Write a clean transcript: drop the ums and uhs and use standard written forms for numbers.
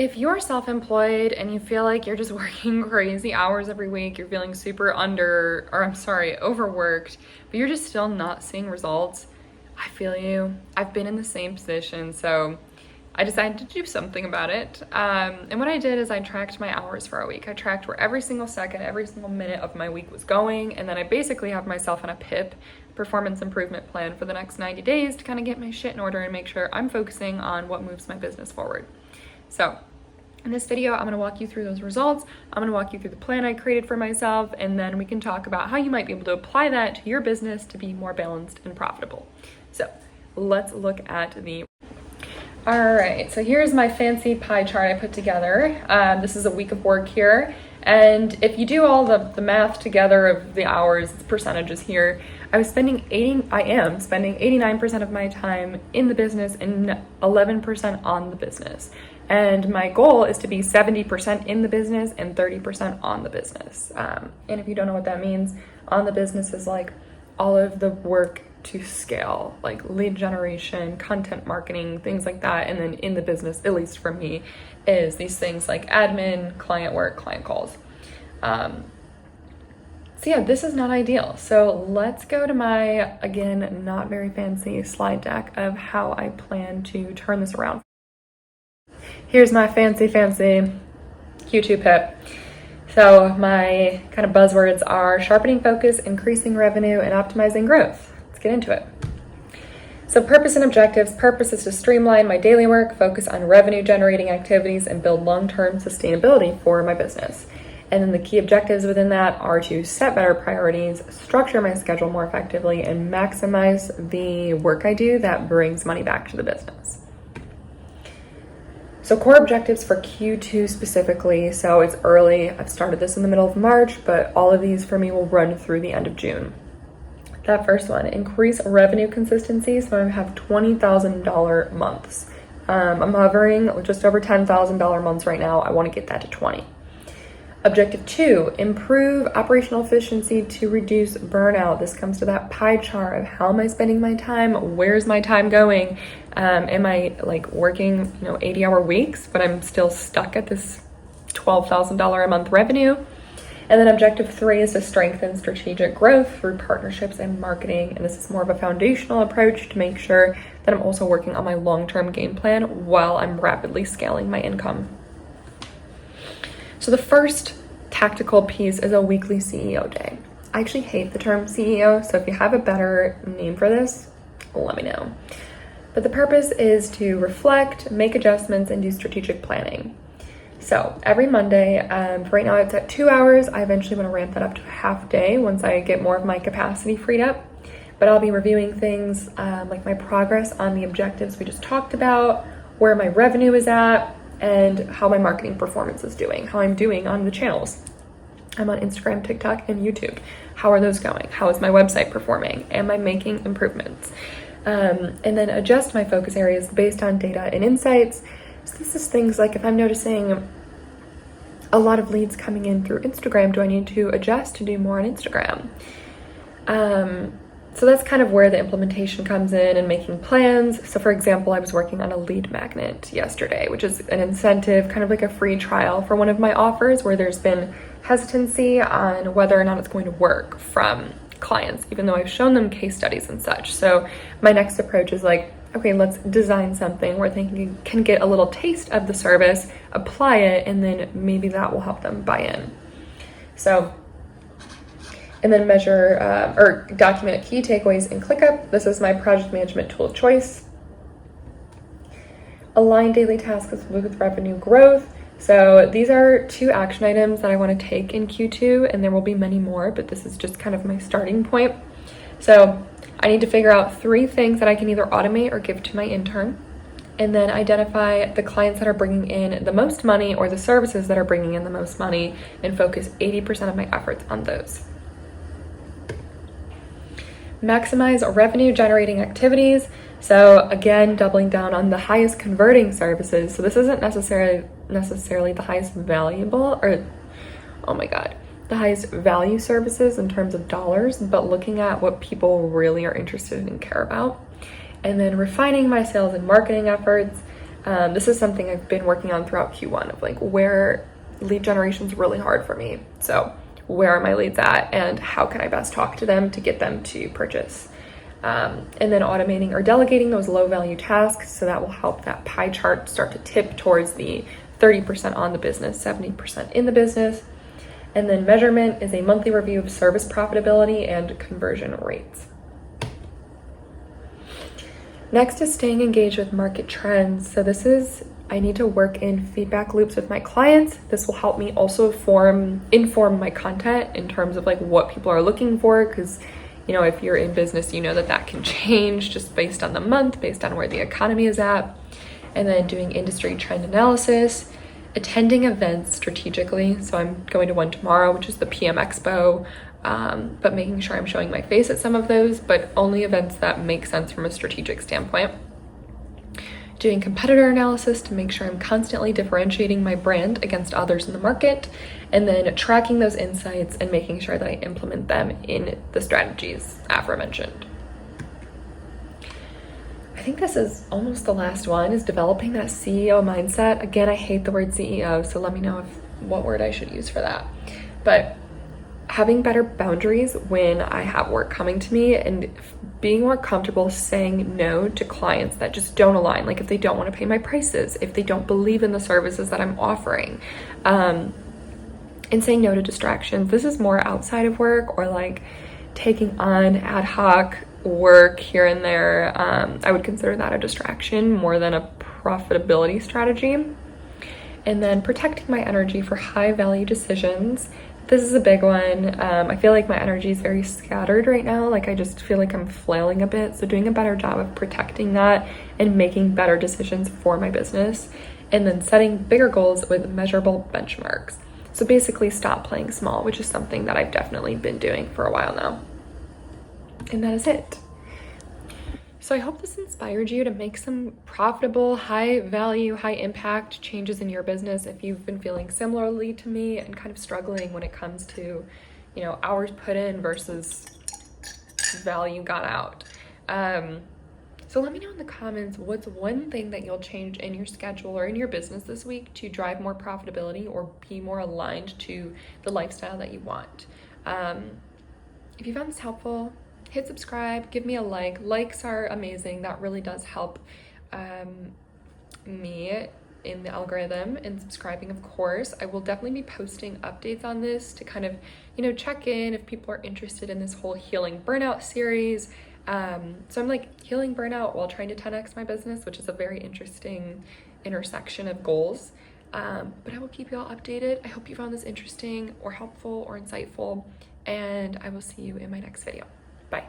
If you're self-employed and you feel like you're just working crazy hours every week, you're feeling super overworked, but you're just still not seeing results, I feel you. I've been in the same position, so I decided to do something about it. And what I did is I tracked my hours for a week. I tracked where every single second, every single minute of my week was going, and then I basically have myself on a PIP, performance improvement plan, for the next 90 days to kind of get my shit in order and make sure I'm focusing on what moves my business forward. So in this video, I'm going to walk you through those results. I'm going to walk you through the plan I created for myself, and then we can talk about how you might be able to apply that to your business to be more balanced and profitable. So let's look at the... All right, so here's my fancy pie chart I put together. This is a week of work here. And if you do all the math together of the hours, the percentages here, I am spending 89% of my time in the business and 11% on the business. And my goal is to be 70% in the business and 30% on the business. And if you don't know what that means, on the business is like all of the work to scale, like lead generation, content marketing, things like that. And then in the business, at least for me, is these things like admin, client work, client calls. So yeah, this is not ideal. So let's go to my, again, not very fancy slide deck of how I plan to turn this around. Here's my fancy Q2 PIP. So my kind of buzzwords are sharpening focus, increasing revenue, and optimizing growth. Let's get into it. So purpose and objectives. Purpose is to streamline my daily work, focus on revenue generating activities, and build long-term sustainability for my business. And then the key objectives within that are to set better priorities, structure my schedule more effectively, and maximize the work I do that brings money back to the business. So core objectives for Q2 specifically, so it's early. I've started this in the middle of March, but all of these for me will run through the end of June. That first one, increase revenue consistency. So I have $20,000 months. I'm hovering just over $10,000 months right now. I want to get that to 20. Objective 2, improve operational efficiency to reduce burnout. This comes to that pie chart of how am I spending my time? Where's my time going? Am I like working, 80-hour weeks, but I'm still stuck at this $12,000 a month revenue? And then objective 3 is to strengthen strategic growth through partnerships and marketing. And this is more of a foundational approach to make sure that I'm also working on my long-term game plan while I'm rapidly scaling my income. So the first tactical piece is a weekly CEO day. I actually hate the term CEO, so if you have a better name for this, let me know. But the purpose is to reflect, make adjustments, and do strategic planning. So every Monday, right now it's at 2 hours. I eventually want to ramp that up to a half day once I get more of my capacity freed up. But I'll be reviewing things like my progress on the objectives we just talked about, where my revenue is at, and how my marketing performance is doing, how I'm doing on the channels. I'm on Instagram, TikTok, and YouTube. How are those going? How is my website performing? Am I making improvements? And then adjust my focus areas based on data and insights. So this is things like if I'm noticing a lot of leads coming in through Instagram, do I need to adjust to do more on Instagram? So that's kind of where the implementation comes in and making plans. So for example, I was working on a lead magnet yesterday, which is an incentive, kind of like a free trial for one of my offers where there's been hesitancy on whether or not it's going to work from clients, even though I've shown them case studies and such. So my next approach is like, okay, let's design something where they can get a little taste of the service, apply it, and then maybe that will help them buy in. So, and then measure or document key takeaways in ClickUp. This is my project management tool of choice. Align daily tasks with revenue growth. So these are 2 action items that I want to take in Q2, and there will be many more, but this is just kind of my starting point. So I need to figure out 3 things that I can either automate or give to my intern, and then identify the clients that are bringing in the most money or the services that are bringing in the most money and focus 80% of my efforts on those. Maximize revenue generating activities. So again, doubling down on the highest converting services. So this isn't necessarily the highest valuable or, oh my God, the highest value services in terms of dollars, but looking at what people really are interested in and care about. And then refining my sales and marketing efforts, This is something I've been working on throughout Q1 of like where lead generation is really hard for me. So where are my leads at and how can I best talk to them to get them to purchase? And then automating or delegating those low value tasks. So that will help that pie chart start to tip towards the 30% on the business, 70% in the business. And then measurement is a monthly review of service profitability and conversion rates. Next is staying engaged with market trends. So this is, I need to work in feedback loops with my clients. This will help me also inform my content in terms of like what people are looking for. Because, you know, if you're in business, you know that can change just based on the month, based on where the economy is at. And then doing industry trend analysis, attending events strategically. So I'm going to one tomorrow, which is the PM Expo, but making sure I'm showing my face at some of those, but only events that make sense from a strategic standpoint. Doing competitor analysis to make sure I'm constantly differentiating my brand against others in the market, and then tracking those insights and making sure that I implement them in the strategies aforementioned. I think this is almost the last one, is developing that CEO mindset. Again, I hate the word CEO, so let me know what word I should use for that. But having better boundaries when I have work coming to me and being more comfortable saying no to clients that just don't align. Like if they don't want to pay my prices, if they don't believe in the services that I'm offering, and saying no to distractions. This is more outside of work or like taking on ad hoc work here and there. I would consider that a distraction more than a profitability strategy. And then protecting my energy for high value decisions. This is a big one. I feel like my energy is very scattered right now. Like I just feel like I'm flailing a bit. So doing a better job of protecting that and making better decisions for my business. And then setting bigger goals with measurable benchmarks. So basically stop playing small, which is something that I've definitely been doing for a while now. And that is it. So I hope this inspired you to make some profitable, high value, high impact changes in your business. If you've been feeling similarly to me and kind of struggling when it comes to, you know, hours put in versus value got out. So let me know in the comments, what's one thing that you'll change in your schedule or in your business this week to drive more profitability or be more aligned to the lifestyle that you want. If you found this helpful, hit subscribe, give me a like. Likes are amazing. That really does help me in the algorithm, and subscribing, of course. I will definitely be posting updates on this to kind of, you know, check in if people are interested in this whole healing burnout series. So I'm like healing burnout while trying to 10x my business, which is a very interesting intersection of goals. But I will keep you all updated. I hope you found this interesting or helpful or insightful, and I will see you in my next video. Bye.